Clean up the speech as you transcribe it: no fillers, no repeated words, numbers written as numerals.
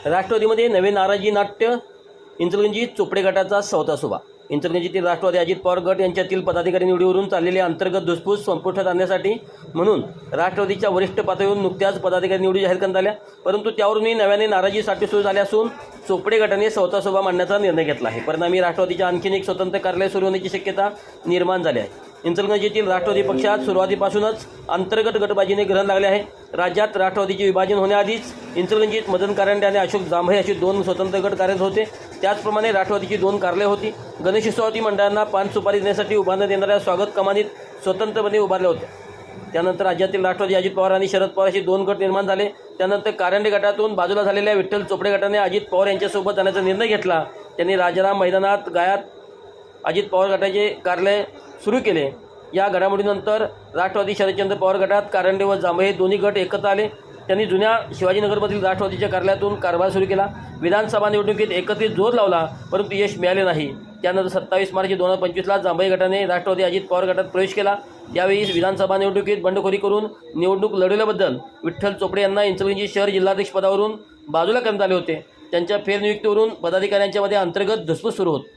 राष्ट्रवादीमध्ये नवे नाराजी नाट्य, इंचलकरंजी चोपडे गटाचा चौथा सभा। इंचलकरंजीतील राष्ट्रवादी अजित पवार गट यांच्यातील पदाधिकारी निवडीवरून चाललेले अंतर्गत धुसफूस संपुष्टात आणण्यासाठी म्हणून राष्ट्रवादीच्या वरिष्ठ पातळीवरून नुकत्याच पदाधिकारी निवडी जाहीर करण्यात आल्या, परंतु त्यावरूनही नव्याने नाराजी साठे सुरू झाले असून चोपडे गटाने चौथा सभा मांडण्याचा निर्णय घेतला आहे। परिणामी राष्ट्रवादीच्या आणखीन एक स्वतंत्र कार्यालय सुरू होण्याची शक्यता निर्माण झाली आहे। इंचलकरंजीतील राष्ट्रवादी पक्षात सुरुवातीपासूनच अंतर्गत गटबाजीने ग्रहण लागले आहे। राज्यात राष्ट्रवादीचे विभाजन होण्याआधीच इंचलकरंजीत मदन कारंडे आणि अशोक जांभळे अशी दोन स्वतंत्र गट कार्यरत होते। त्याचप्रमाणे राष्ट्रवादीची दोन कार्यालये होती। गणेशोत्सवाती मंडळांना पान सुपारी देण्यासाठी उभारण्यात येणाऱ्या स्वागत कमानीत स्वतंत्रपणे उभारल्या होत्या। त्यानंतर राज्यातील राष्ट्रवादी अजित पवार आणि शरद पवार असे दोन गट निर्माण झाले। त्यानंतर कारंडे गटातून बाजूला झालेल्या विठ्ठल चोपडे गटाने अजित पवार यांच्यासोबत जाण्याचा निर्णय घेतला। त्यांनी राजाराम मैदानात गायात अजित पवार गटाचे कार्यालय सुरू केले। या घडामोडीनंतर राष्ट्रवादी शरदचंद्र पवार गटात कारंडे व जांभळे हे दोन्ही गट एकत्र आले। त्यांनी जुन्या शिवाजीनगरमधील राष्ट्रवादीच्या कार्यालयातून कारभार सुरू केला। विधानसभा निवडणुकीत एकत्रित जोर लावला, परंतु यश मिळाले नाही। त्यानंतर 27 मार्च 2025ला जांभळे गटाने राष्ट्रवादी अजित पवार गटात प्रवेश केला। यावेळी विधानसभा निवडणुकीत बंडखोरी करून निवडणूक लढवल्याबद्दल विठ्ठल चोपडे यांना इंचलकरंजी शहर जिल्हाध्यक्ष पदावरून बाजूला करण्यात आले होते। त्यांच्या फेरनियुक्तीवरून पदाधिकाऱ्यांच्यामध्ये अंतर्गत धुसफूस सुरू होती।